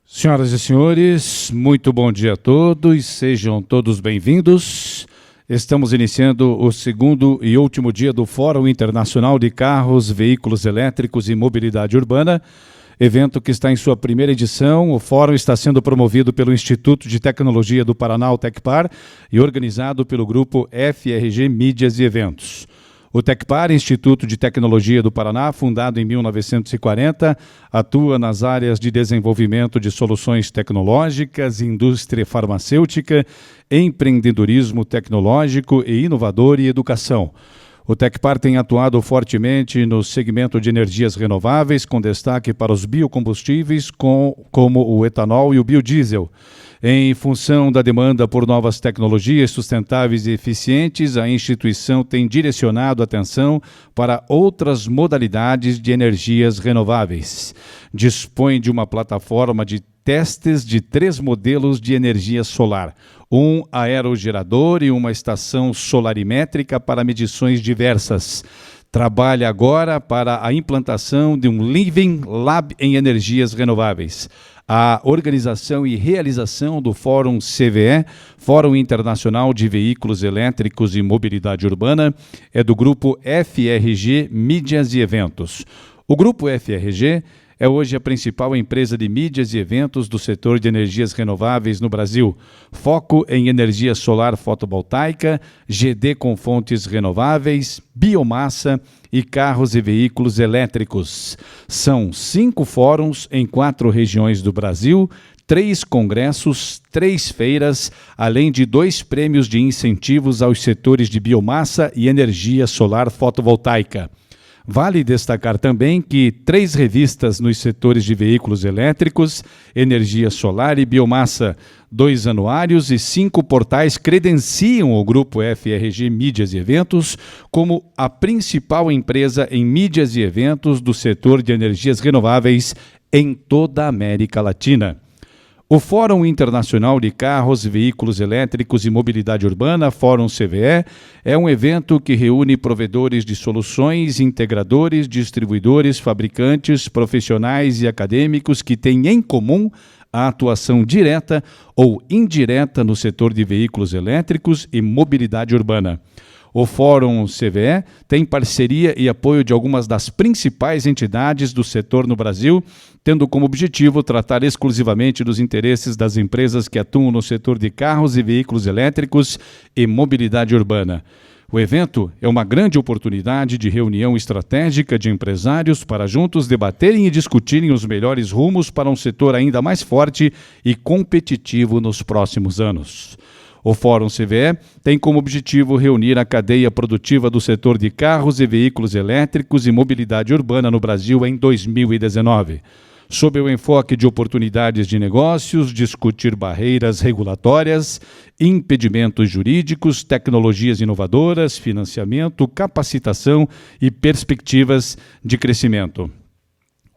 Senhoras e senhores, muito bom dia a todos, sejam todos bem-vindos. Estamos iniciando o segundo e último dia do Fórum Internacional de Carros, Veículos Elétricos e Mobilidade Urbana, evento que está em sua primeira edição. O fórum está sendo promovido pelo Instituto de Tecnologia do Paraná, o Tecpar, e organizado pelo grupo FRG Mídias e Eventos. O Tecpar, Instituto de Tecnologia do Paraná, fundado em 1940, atua nas áreas de desenvolvimento de soluções tecnológicas, indústria farmacêutica, empreendedorismo tecnológico e inovador e educação. O Tecpar tem atuado fortemente no segmento de energias renováveis, com destaque para os biocombustíveis, como o etanol e o biodiesel. Em função da demanda por novas tecnologias sustentáveis e eficientes, a instituição tem direcionado atenção para outras modalidades de energias renováveis. Dispõe de uma plataforma de testes de 3 modelos de energia solar, um aerogerador e uma estação solarimétrica para medições diversas. Trabalha agora para a implantação de um Living Lab em energias renováveis. A organização e realização do Fórum CVE, Fórum Internacional de Veículos Elétricos e Mobilidade Urbana, é do grupo FRG Mídias e Eventos. O grupo FRG é hoje a principal empresa de mídias e eventos do setor de energias renováveis no Brasil. Foco em energia solar fotovoltaica, GD com fontes renováveis, biomassa e carros e veículos elétricos. São 5 fóruns em 4 regiões do Brasil, 3 congressos, 3 feiras, além de 2 prêmios de incentivos aos setores de biomassa e energia solar fotovoltaica. Vale destacar também que 3 revistas nos setores de veículos elétricos, energia solar e biomassa, 2 anuários e 5 portais credenciam o grupo FRG Mídias e Eventos como a principal empresa em mídias e eventos do setor de energias renováveis em toda a América Latina. O Fórum Internacional de Carros, Veículos Elétricos e Mobilidade Urbana, Fórum CVE, é um evento que reúne provedores de soluções, integradores, distribuidores, fabricantes, profissionais e acadêmicos que têm em comum a atuação direta ou indireta no setor de veículos elétricos e mobilidade urbana. O Fórum CVE tem parceria e apoio de algumas das principais entidades do setor no Brasil, tendo como objetivo tratar exclusivamente dos interesses das empresas que atuam no setor de carros e veículos elétricos e mobilidade urbana. O evento é uma grande oportunidade de reunião estratégica de empresários para juntos debaterem e discutirem os melhores rumos para um setor ainda mais forte e competitivo nos próximos anos. O Fórum CVE tem como objetivo reunir a cadeia produtiva do setor de carros e veículos elétricos e mobilidade urbana no Brasil em 2019. Sob o enfoque de oportunidades de negócios, discutir barreiras regulatórias, impedimentos jurídicos, tecnologias inovadoras, financiamento, capacitação e perspectivas de crescimento.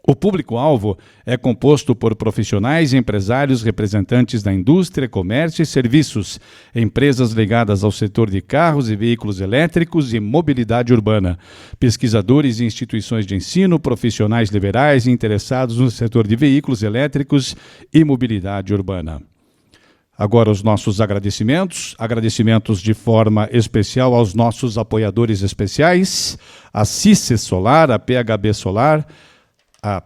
O público-alvo é composto por profissionais, empresários, representantes da indústria, comércio e serviços, empresas ligadas ao setor de carros e veículos elétricos e mobilidade urbana, pesquisadores e instituições de ensino, profissionais liberais interessados no setor de veículos elétricos e mobilidade urbana. Agora os nossos agradecimentos de forma especial aos nossos apoiadores especiais, a CICE Solar, a PHB Solar, a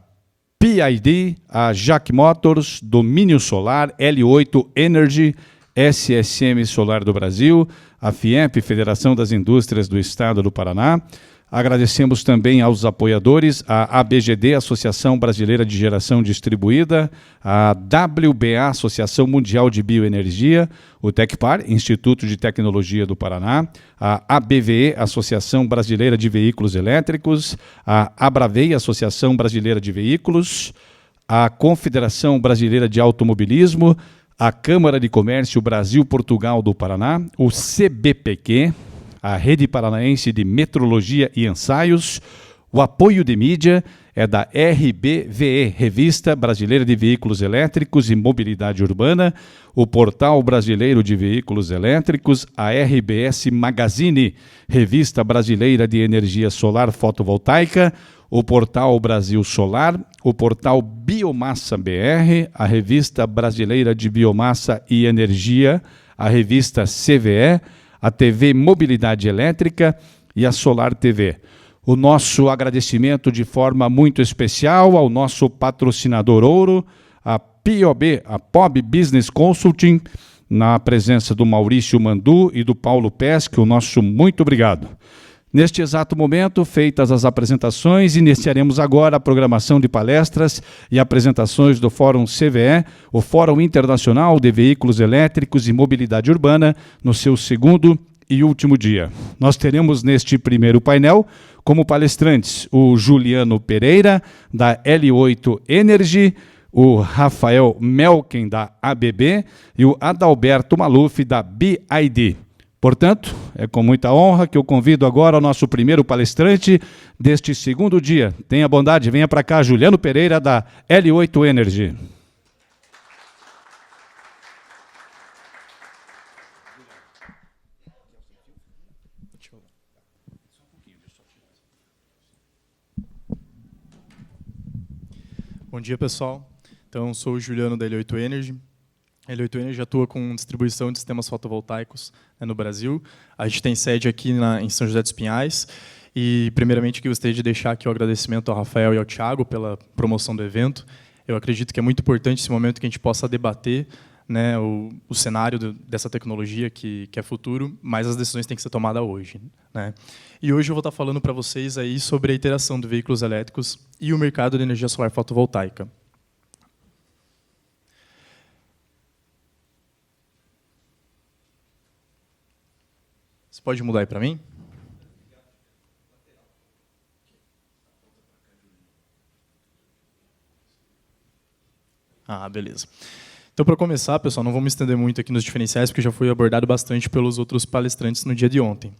PID, a Jack Motors, Domínio Solar, L8 Energy, SSM Solar do Brasil, a FIEP, Federação das Indústrias do Estado do Paraná. Agradecemos também aos apoiadores, a ABGD, Associação Brasileira de Geração Distribuída, a WBA, Associação Mundial de Bioenergia, o Tecpar, Instituto de Tecnologia do Paraná, a ABVE, Associação Brasileira de Veículos Elétricos, a Abravei, Associação Brasileira de Veículos, a Confederação Brasileira de Automobilismo, a Câmara de Comércio Brasil-Portugal do Paraná, o CBPq, a Rede Paranaense de Metrologia e Ensaios. O apoio de mídia é da RBVE, Revista Brasileira de Veículos Elétricos e Mobilidade Urbana, o Portal Brasileiro de Veículos Elétricos, a RBS Magazine, Revista Brasileira de Energia Solar Fotovoltaica, o portal Brasil Solar, o portal Biomassa BR, a revista brasileira de Biomassa e Energia, a revista CVE, a TV Mobilidade Elétrica e a Solar TV. O nosso agradecimento de forma muito especial ao nosso patrocinador ouro, a POB, a POB Business Consulting, na presença do Maurício Mandu e do Paulo Pesque, o nosso muito obrigado. Neste exato momento, feitas as apresentações, iniciaremos agora a programação de palestras e apresentações do Fórum CVE, o Fórum Internacional de Veículos Elétricos e Mobilidade Urbana, no seu segundo e último dia. Nós teremos neste primeiro painel, como palestrantes, o Juliano Pereira, da L8 Energy, o Rafael Melken, da ABB, e o Adalberto Maluf, da BID. Portanto, é com muita honra que eu convido agora o nosso primeiro palestrante deste segundo dia. Tenha bondade, venha para cá, Juliano Pereira, da L8 Energy. Bom dia, pessoal. Então, sou o Juliano da L8 Energy. A L8 Energy atua com distribuição de sistemas fotovoltaicos, né, no Brasil. A gente tem sede aqui em São José dos Pinhais. E, primeiramente, gostaria de deixar aqui o agradecimento ao Rafael e ao Thiago pela promoção do evento. Eu acredito que é muito importante esse momento que a gente possa debater, né, o cenário dessa tecnologia que é futuro, mas as decisões têm que ser tomadas hoje, né? E hoje eu vou estar falando para vocês aí sobre a interação de veículos elétricos e o mercado de energia solar fotovoltaica. Você pode mudar aí para mim? Ah, beleza. Então, para começar, pessoal, não vamos estender muito aqui nos diferenciais, porque já foi abordado bastante pelos outros palestrantes no dia de ontem.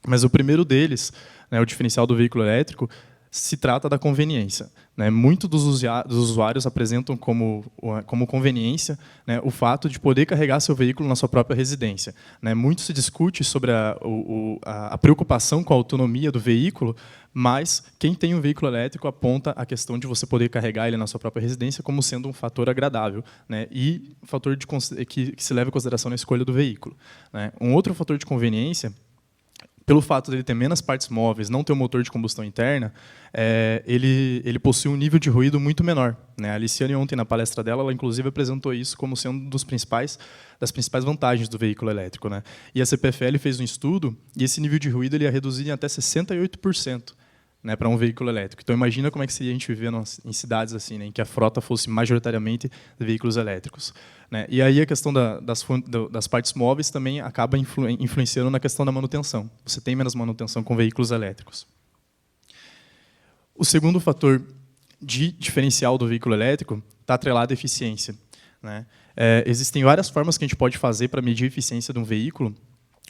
Mas o primeiro deles, né, o diferencial do veículo elétrico, se trata da conveniência, né? Muitos dos usuários apresentam como conveniência, né, o fato de poder carregar seu veículo na sua própria residência, né? Muito se discute sobre a preocupação com a autonomia do veículo, mas quem tem um veículo elétrico aponta a questão de você poder carregar ele na sua própria residência como sendo um fator agradável, né, e um fator que se leva em consideração na escolha do veículo, né? Um outro fator de conveniência, pelo fato de ele ter menos partes móveis, não ter um motor de combustão interna, ele possui um nível de ruído muito menor, né? A Aliciane, ontem, na palestra dela, ela inclusive apresentou isso como sendo das principais vantagens do veículo elétrico, né? E a CPFL fez um estudo, e esse nível de ruído ele ia reduzir em até 68%. Né, para um veículo elétrico. Então, imagina como é que seria a gente viver em cidades assim, né, em que a frota fosse majoritariamente de veículos elétricos, né? E aí a questão das partes móveis também acaba influenciando na questão da manutenção. Você tem menos manutenção com veículos elétricos. O segundo fator de diferencial do veículo elétrico está atrelado à eficiência, né? Existem várias formas que a gente pode fazer para medir a eficiência de um veículo.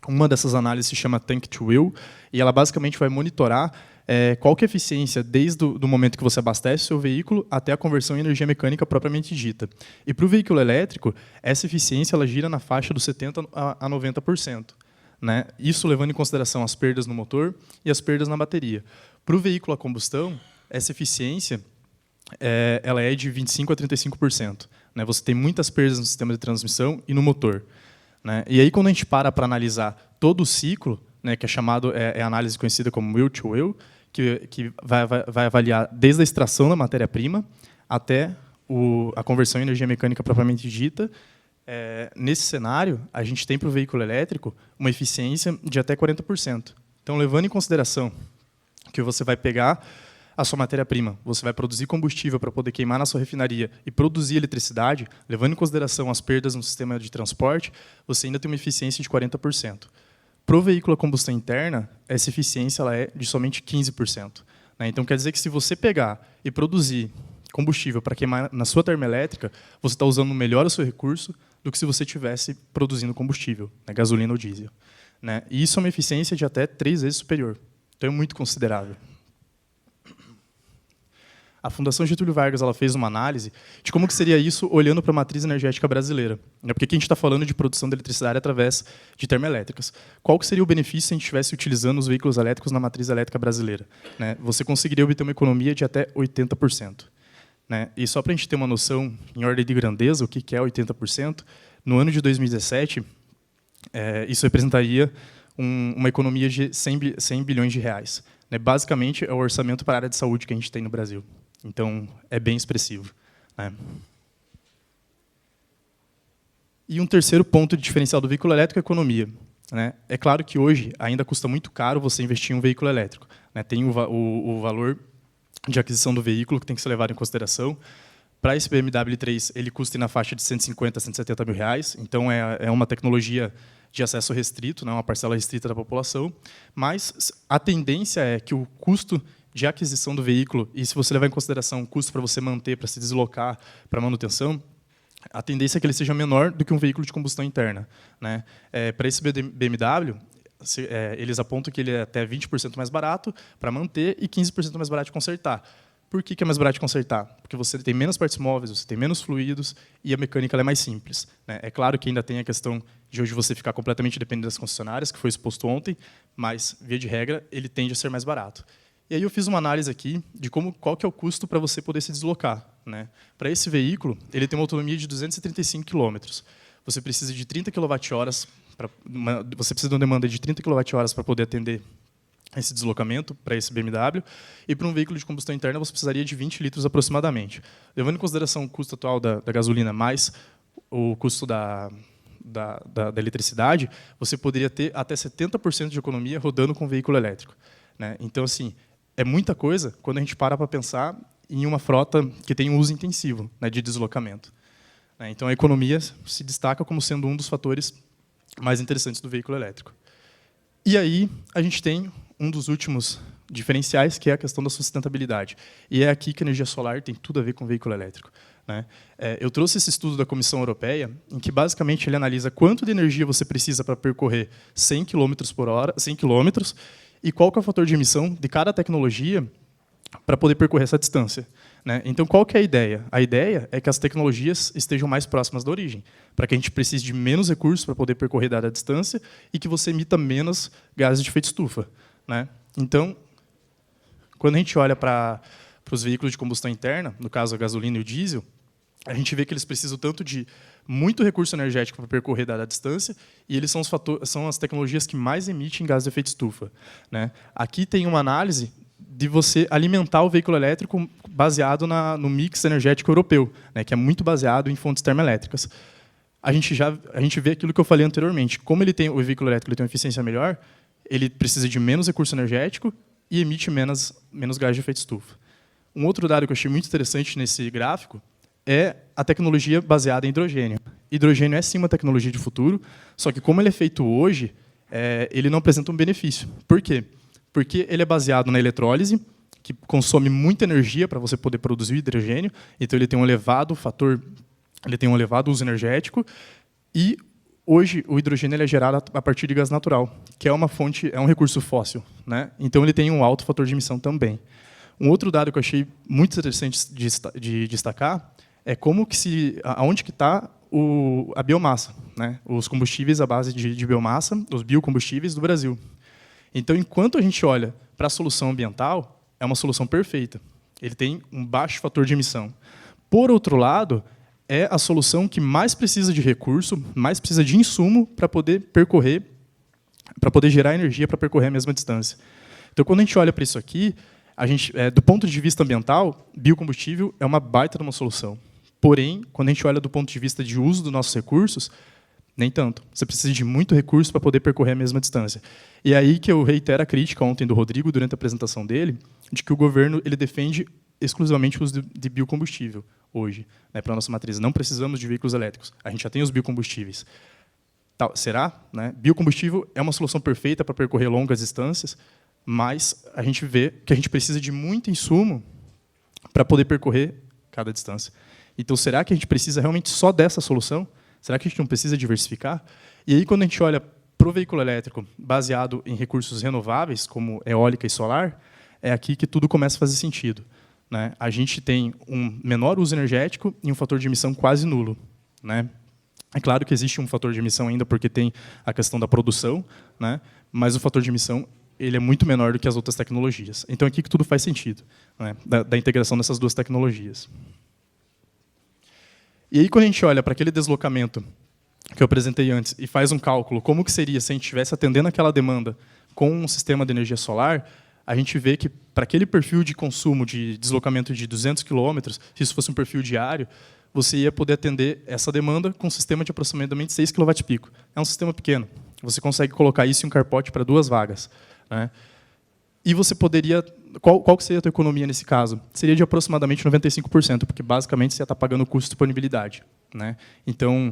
Uma dessas análises se chama Tank to Wheel, e ela basicamente vai monitorar qual que é a eficiência desde o momento que você abastece o seu veículo até a conversão em energia mecânica propriamente dita. E para o veículo elétrico, essa eficiência ela gira na faixa dos 70% a 90%. Né? Isso levando em consideração as perdas no motor e as perdas na bateria. Para o veículo a combustão, essa eficiência ela é de 25% a 35%. Né? Você tem muitas perdas no sistema de transmissão e no motor. Né? E aí, quando a gente para analisar todo o ciclo, né, que é a análise conhecida como Wheel to Wheel, que vai avaliar desde a extração da matéria-prima até a conversão em energia mecânica propriamente dita. Nesse cenário, a gente tem para o veículo elétrico uma eficiência de até 40%. Então, levando em consideração que você vai pegar a sua matéria-prima, você vai produzir combustível para poder queimar na sua refinaria e produzir eletricidade, levando em consideração as perdas no sistema de transporte, você ainda tem uma eficiência de 40%. Para o veículo a combustão interna, essa eficiência ela é de somente 15%. Né? Então, quer dizer que se você pegar e produzir combustível para queimar na sua termoelétrica, você está usando melhor o seu recurso do que se você estivesse produzindo combustível, né? Gasolina ou diesel. Né? E isso é uma eficiência de até 3 vezes superior. Então, é muito considerável. a Fundação Getúlio Vargas ela fez uma análise de como que seria isso olhando para a matriz energética brasileira. Porque aqui a gente está falando de produção de eletricidade através de termoelétricas. Qual que seria o benefício se a gente estivesse utilizando os veículos elétricos na matriz elétrica brasileira? Você conseguiria obter uma economia de até 80%. E só para a gente ter uma noção, em ordem de grandeza, o que é 80%, no ano de 2017, isso representaria uma economia de 100 bilhões de reais. Basicamente, é o orçamento para a área de saúde que a gente tem no Brasil. Então, é bem expressivo. E um terceiro ponto de diferencial do veículo elétrico é a economia. É claro que hoje ainda custa muito caro você investir em um veículo elétrico. Tem o valor de aquisição do veículo que tem que ser levado em consideração. Para esse BMW 3, ele custa na faixa de 150 a 170 mil reais. Então, é uma tecnologia de acesso restrito, uma parcela restrita da população. Mas a tendência é que o custo de aquisição do veículo, e se você levar em consideração o custo para você manter, para se deslocar, para manutenção, a tendência é que ele seja menor do que um veículo de combustão interna. Para esse BMW, eles apontam que ele é até 20% mais barato para manter e 15% mais barato de consertar. Por que é mais barato de consertar? Porque você tem menos partes móveis, você tem menos fluidos e a mecânica é mais simples. É claro que ainda tem a questão de hoje você ficar completamente dependente das concessionárias, que foi exposto ontem, mas, via de regra, ele tende a ser mais barato. E aí eu fiz uma análise aqui de qual que é o custo para você poder se deslocar. Para esse veículo, ele tem uma autonomia de 235 km. Você precisa de 30 kWh, você precisa de uma demanda de 30 kWh para poder atender esse deslocamento para esse BMW, e para um veículo de combustão interna você precisaria de 20 litros aproximadamente. Levando em consideração o custo atual da gasolina mais o custo da eletricidade, você poderia ter até 70% de economia rodando com veículo elétrico. Então, assim, é muita coisa quando a gente para pensar em uma frota que tem um uso intensivo de deslocamento. Então, a economia se destaca como sendo um dos fatores mais interessantes do veículo elétrico. E aí, a gente tem um dos últimos diferenciais, que é a questão da sustentabilidade. E é aqui que a energia solar tem tudo a ver com o veículo elétrico. Eu trouxe esse estudo da Comissão Europeia, em que, basicamente, ele analisa quanto de energia você precisa para percorrer 100 km por hora, 100 km, e qual que é o fator de emissão de cada tecnologia para poder percorrer essa distância. Então, qual que é a ideia? A ideia é que as tecnologias estejam mais próximas da origem, para que a gente precise de menos recursos para poder percorrer dada a distância e que você emita menos gases de efeito estufa. Então, quando a gente olha para os veículos de combustão interna, no caso a gasolina e o diesel, a gente vê que eles precisam tanto de muito recurso energético para percorrer dada a distância, e eles são as tecnologias que mais emitem gases de efeito estufa. Aqui tem uma análise de você alimentar o veículo elétrico baseado no mix energético europeu, que é muito baseado em fontes termoelétricas. A gente vê aquilo que eu falei anteriormente. Como o veículo elétrico tem uma eficiência melhor, ele precisa de menos recurso energético e emite menos gás de efeito estufa. Um outro dado que eu achei muito interessante nesse gráfico é a tecnologia baseada em hidrogênio. Hidrogênio é, sim, uma tecnologia de futuro, só que, como ele é feito hoje, ele não apresenta um benefício. Por quê? Porque ele é baseado na eletrólise, que consome muita energia para você poder produzir o hidrogênio, então ele tem um elevado uso energético, e hoje o hidrogênio é gerado a partir de gás natural, que é um recurso fóssil. Então ele tem um alto fator de emissão também. Um outro dado que eu achei muito interessante de destacar é aonde que está a biomassa, os combustíveis à base de biomassa, os biocombustíveis do Brasil. Então, enquanto a gente olha para a solução ambiental, é uma solução perfeita. Ele tem um baixo fator de emissão. Por outro lado, é a solução que mais precisa de recurso, mais precisa de insumo para poder percorrer, para poder gerar energia para percorrer a mesma distância. Então, quando a gente olha para isso aqui, do ponto de vista ambiental, biocombustível é uma baita de uma solução. Porém, quando a gente olha do ponto de vista de uso dos nossos recursos, nem tanto. Você precisa de muito recurso para poder percorrer a mesma distância. E é aí que eu reitero a crítica ontem do Rodrigo, durante a apresentação dele, de que o governo ele defende exclusivamente o uso de biocombustível hoje, para a nossa matriz. Não precisamos de veículos elétricos. A gente já tem os biocombustíveis. Será? Biocombustível é uma solução perfeita para percorrer longas distâncias, mas a gente vê que a gente precisa de muito insumo para poder percorrer cada distância. Então, será que a gente precisa realmente só dessa solução? Será que a gente não precisa diversificar? E aí, quando a gente olha para o veículo elétrico baseado em recursos renováveis, como eólica e solar, é aqui que tudo começa a fazer sentido. né, a gente tem um menor uso energético e um fator de emissão quase nulo, né? É claro que existe um fator de emissão ainda, porque tem a questão da produção, né, mas o fator de emissão ele é muito menor do que as outras tecnologias. Então, aqui que tudo faz sentido, né, da integração dessas duas tecnologias. E aí, quando a gente olha para aquele deslocamento que eu apresentei antes e faz um cálculo, como que seria se a gente estivesse atendendo aquela demanda com um sistema de energia solar, a gente vê que, para aquele perfil de consumo de deslocamento de 200 km, se isso fosse um perfil diário, você ia poder atender essa demanda com um sistema de aproximadamente 6 kWp. É um sistema pequeno. Você consegue colocar isso em um carport para 2 vagas, né? E você poderia... Qual que seria a tua economia nesse caso? Seria de aproximadamente 95%, porque, basicamente, você ia estar pagando o custo de disponibilidade, né? Então,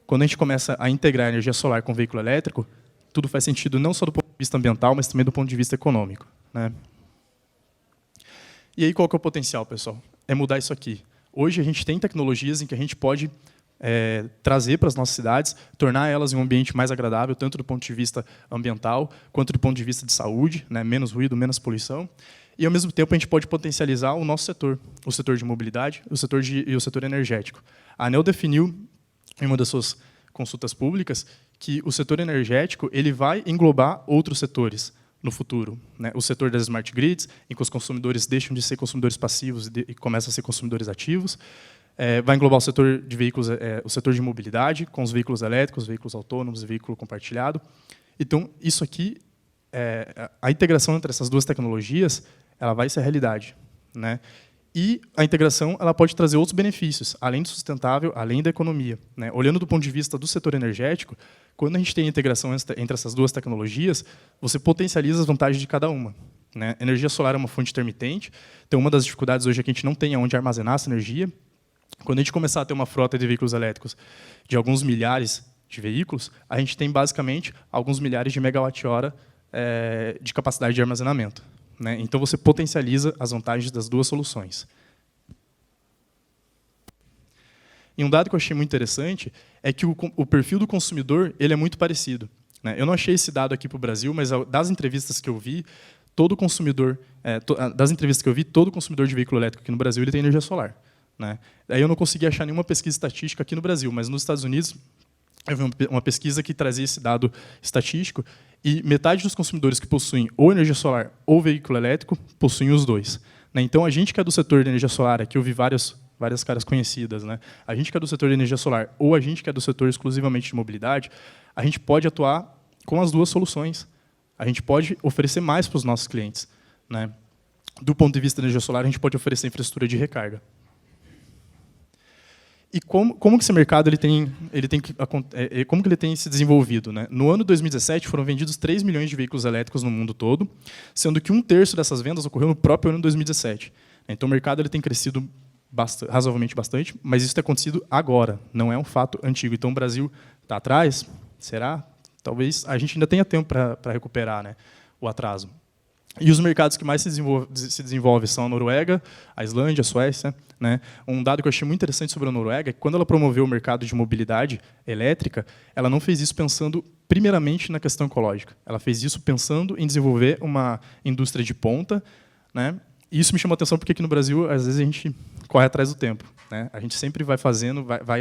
quando a gente começa a integrar a energia solar com o veículo elétrico, tudo faz sentido não só do ponto de vista ambiental, mas também do ponto de vista econômico, né? E aí, qual que é o potencial, pessoal? É mudar isso aqui. Hoje, a gente tem tecnologias em que a gente pode trazer para as nossas cidades, tornar elas em um ambiente mais agradável, tanto do ponto de vista ambiental, quanto do ponto de vista de saúde, né? Menos ruído, menos poluição. E, ao mesmo tempo, a gente pode potencializar o nosso setor, o setor de mobilidade e o setor energético. A ANEEL definiu, em uma das suas consultas públicas, que o setor energético ele vai englobar outros setores no futuro, né? O setor das smart grids, em que os consumidores deixam de ser consumidores passivos e começam a ser consumidores ativos. Vai englobar o setor de veículos, o setor de mobilidade, com os veículos elétricos, veículos autônomos e veículo compartilhado. Então, isso aqui, a integração entre essas duas tecnologias, ela vai ser realidade, né? E a integração ela pode trazer outros benefícios, além do sustentável, além da economia, né? Olhando do ponto de vista do setor energético, quando a gente tem a integração entre essas duas tecnologias, você potencializa as vantagens de cada uma, né? A energia solar é uma fonte intermitente, então uma das dificuldades hoje é que a gente não tem onde armazenar essa energia. Quando a gente começar a ter uma frota de veículos elétricos de alguns milhares de veículos, a gente tem, basicamente, alguns milhares de megawatt-hora de capacidade de armazenamento, né? Então, você potencializa as vantagens das duas soluções. E um dado que eu achei muito interessante é que o perfil do consumidor ele é muito parecido, né? Eu não achei esse dado aqui para o Brasil, mas das entrevistas que eu vi, todo consumidor de veículo elétrico aqui no Brasil ele tem energia solar, né? Aí eu não consegui achar nenhuma pesquisa estatística aqui no Brasil, mas nos Estados Unidos eu vi uma pesquisa que trazia esse dado estatístico e metade dos consumidores que possuem ou energia solar ou veículo elétrico possuem os dois, né? Então, a gente que é do setor de energia solar, aqui eu vi várias caras conhecidas, né? A gente que é do setor de energia solar ou a gente que é do setor exclusivamente de mobilidade, a gente pode atuar com as duas soluções. A gente pode oferecer mais para os nossos clientes, né? Do ponto de vista da energia solar, a gente pode oferecer infraestrutura de recarga. E como que esse mercado como que ele tem se desenvolvido, né? No ano 2017, foram vendidos 3 milhões de veículos elétricos no mundo todo, sendo que 1/3 dessas vendas ocorreu no próprio ano de 2017. Então, o mercado ele tem crescido razoavelmente bastante, mas isso tem acontecido agora, não é um fato antigo. Então, o Brasil está atrás? Será? Talvez a gente ainda tenha tempo para recuperar, né, o atraso. E os mercados que mais se desenvolvem são a Noruega, a Islândia, a Suécia, né? Um dado que eu achei muito interessante sobre a Noruega é que, quando ela promoveu o mercado de mobilidade elétrica, ela não fez isso pensando primeiramente na questão ecológica. Ela fez isso pensando em desenvolver uma indústria de ponta, né? E isso me chamou a atenção porque aqui no Brasil, às vezes, a gente corre atrás do tempo, né? A gente sempre vai fazendo, vai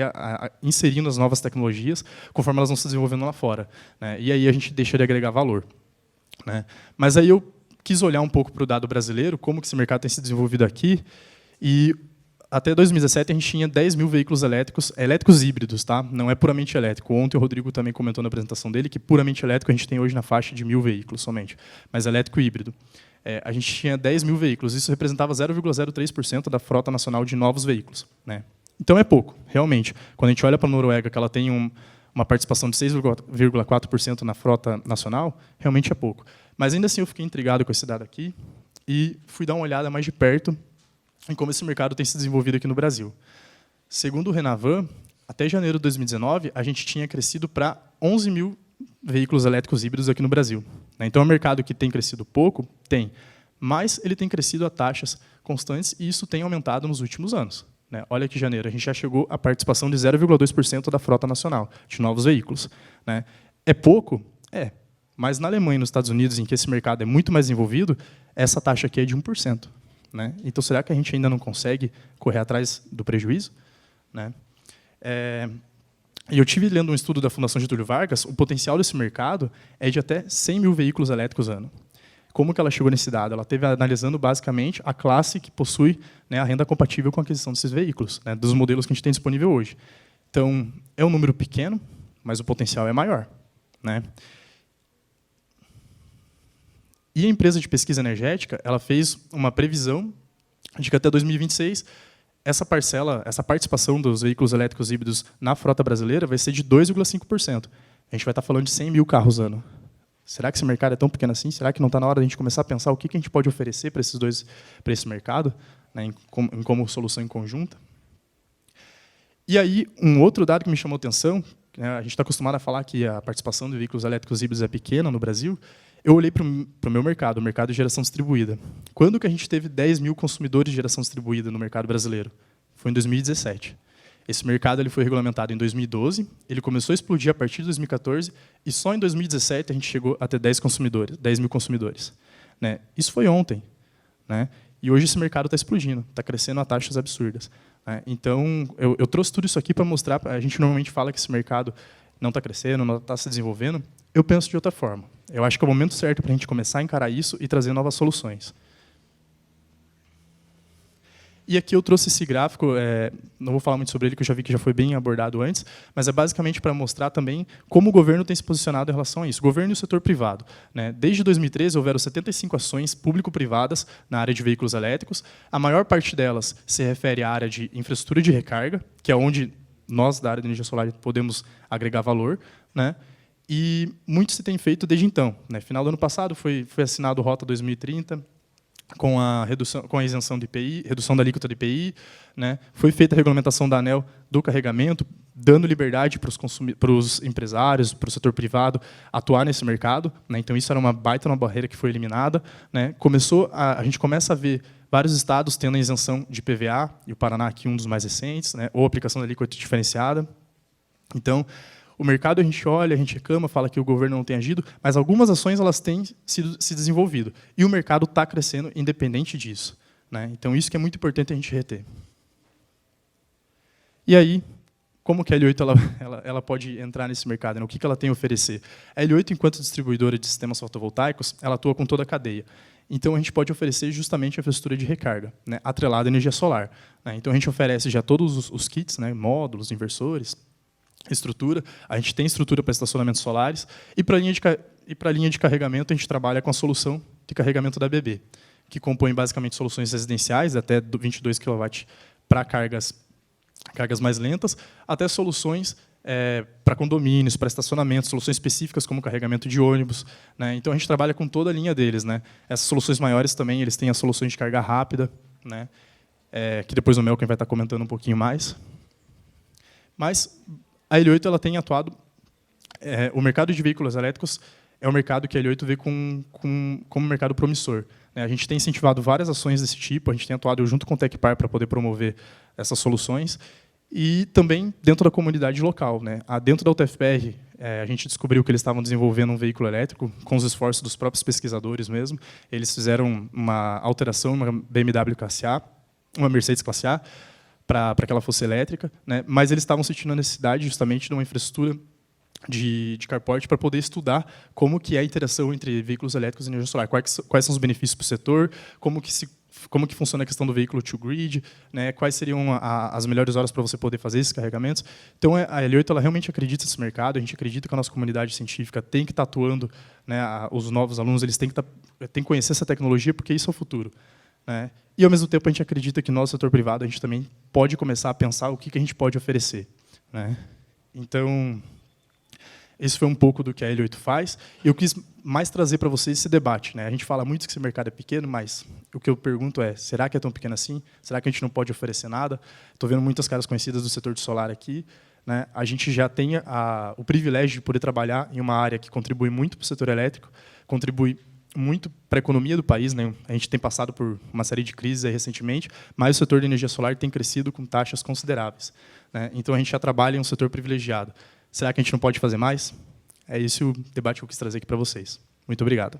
inserindo as novas tecnologias conforme elas vão se desenvolvendo lá fora, né? E aí a gente deixa de agregar valor, né? Mas aí eu quis olhar um pouco para o dado brasileiro, como que esse mercado tem se desenvolvido aqui, e até 2017 a gente tinha 10 mil veículos elétricos híbridos, tá? Não é puramente elétrico. Ontem o Rodrigo também comentou na apresentação dele que puramente elétrico a gente tem hoje na faixa de 1.000 veículos somente, mas elétrico híbrido. A gente tinha 10 mil veículos, isso representava 0,03% da frota nacional de novos veículos, né? Então é pouco, realmente. Quando a gente olha para a Noruega, que ela tem uma participação de 6,4% na frota nacional, realmente é pouco. Mas, ainda assim, eu fiquei intrigado com esse dado aqui e fui dar uma olhada mais de perto em como esse mercado tem se desenvolvido aqui no Brasil. Segundo o Renavan, até janeiro de 2019, a gente tinha crescido para 11 mil veículos elétricos híbridos aqui no Brasil. Então, é um mercado que tem crescido pouco? Tem. Mas ele tem crescido a taxas constantes e isso tem aumentado nos últimos anos, né? Olha que janeiro, a gente já chegou à participação de 0,2% da frota nacional de novos veículos, né? É pouco? É. Mas na Alemanha e nos Estados Unidos, em que esse mercado é muito mais desenvolvido, essa taxa aqui é de 1%. né? Então, será que a gente ainda não consegue correr atrás do prejuízo? Né? E eu tive lendo um estudo da Fundação Getúlio Vargas, o potencial desse mercado é de até 100 mil veículos elétricos ano. Como que ela chegou nesse dado? Ela esteve analisando, basicamente, a classe que possui, né, a renda compatível com a aquisição desses veículos, né, dos modelos que a gente tem disponível hoje. Então, é um número pequeno, mas o potencial é maior. Né? E a empresa de pesquisa energética ela fez uma previsão de que até 2026 essa parcela, essa participação dos veículos elétricos híbridos na frota brasileira vai ser de 2,5%. A gente vai estar falando de 100 mil carros ano. Será que esse mercado é tão pequeno assim? Será que não está na hora de a gente começar a pensar o que a gente pode oferecer para esse mercado, né, em como solução em conjunta? E aí, um outro dado que me chamou a atenção, né, a gente está acostumado a falar que a participação de veículos elétricos híbridos é pequena no Brasil. Eu olhei para o meu mercado, o mercado de geração distribuída. Quando que a gente teve 10 mil consumidores de geração distribuída no mercado brasileiro? Foi em 2017. Esse mercado ele foi regulamentado em 2012, ele começou a explodir a partir de 2014, e só em 2017 a gente chegou a ter 10 mil consumidores. Né? Isso foi ontem. Né? E hoje esse mercado está explodindo, está crescendo a taxas absurdas. Né? Então, eu trouxe tudo isso aqui para mostrar, a gente normalmente fala que esse mercado não está crescendo, não está se desenvolvendo. Eu penso de outra forma. Eu acho que é o momento certo para a gente começar a encarar isso e trazer novas soluções. E aqui eu trouxe esse gráfico, não vou falar muito sobre ele, que eu já vi que já foi bem abordado antes, mas é basicamente para mostrar também como o governo tem se posicionado em relação a isso. O governo e o setor privado. Né? Desde 2013, houveram 75 ações público-privadas na área de veículos elétricos. A maior parte delas se refere à área de infraestrutura de recarga, que é onde nós, da área de energia solar, podemos agregar valor. Né? E muito se tem feito desde então. Né? Final do ano passado foi assinado o Rota 2030, com a isenção de IPI, redução da alíquota de IPI, né? Foi feita a regulamentação da ANEEL do carregamento, dando liberdade para os empresários, para o setor privado atuar nesse mercado. Né? Então, isso era uma barreira que foi eliminada. Né? A gente começa a ver vários estados tendo a isenção de PVA, e o Paraná aqui um dos mais recentes, né? Ou aplicação da alíquota diferenciada. Então, o mercado a gente olha, a gente reclama, fala que o governo não tem agido, mas algumas ações elas têm se desenvolvido. E o mercado está crescendo independente disso. Né? Então, isso que é muito importante a gente reter. E aí, como que a L8 ela pode entrar nesse mercado? Né? O que ela tem a oferecer? A L8, enquanto distribuidora de sistemas fotovoltaicos, ela atua com toda a cadeia. Então, a gente pode oferecer justamente a infraestrutura de recarga, né? Atrelada à energia solar. Né? Então, a gente oferece já todos os kits, né? Módulos, inversores, estrutura, a gente tem estrutura para estacionamentos solares, e para a linha de carregamento a gente trabalha com a solução de carregamento da ABB, que compõe basicamente soluções residenciais, até 22 kW para cargas mais lentas, até soluções para condomínios, para estacionamentos, soluções específicas como carregamento de ônibus. Né? Então, a gente trabalha com toda a linha deles. Né? Essas soluções maiores também eles têm as soluções de carga rápida, né? Que depois o Melken vai estar comentando um pouquinho mais. Mas a L8 ela tem atuado. O mercado de veículos elétricos é um mercado que a L8 vê como um mercado promissor. A gente tem incentivado várias ações desse tipo, a gente tem atuado junto com o Tecpar para poder promover essas soluções, e também dentro da comunidade local. Né? Dentro da UTFPR, a gente descobriu que eles estavam desenvolvendo um veículo elétrico, com os esforços dos próprios pesquisadores mesmo. Eles fizeram uma alteração, uma BMW Classe A, uma Mercedes Classe A, para que ela fosse elétrica, né? Mas eles estavam sentindo a necessidade justamente de uma infraestrutura de carport para poder estudar como que é a interação entre veículos elétricos e energia solar, quais são os benefícios para o setor, como que funciona a questão do veículo to grid, né? Quais seriam as melhores horas para você poder fazer esses carregamentos. Então, a L8 ela realmente acredita nesse mercado, a gente acredita que a nossa comunidade científica tem que estar atuando, né? Os novos alunos eles têm que conhecer essa tecnologia, porque isso é o futuro. Né? E, ao mesmo tempo, a gente acredita que, no nosso setor privado, a gente também pode começar a pensar o que a gente pode oferecer. Né? Então, esse foi um pouco do que a L8 faz. Eu quis mais trazer para vocês esse debate. Né? A gente fala muito que esse mercado é pequeno, mas o que eu pergunto é, será que é tão pequeno assim? Será que a gente não pode oferecer nada? Estou vendo muitas caras conhecidas do setor de solar aqui. Né? A gente já tem o privilégio de poder trabalhar em uma área que contribui muito para o setor elétrico, contribui muito para a economia do país. Né? A gente tem passado por uma série de crises recentemente, mas o setor de energia solar tem crescido com taxas consideráveis. Né? Então, a gente já trabalha em um setor privilegiado. Será que a gente não pode fazer mais? É esse o debate que eu quis trazer aqui para vocês. Muito obrigado.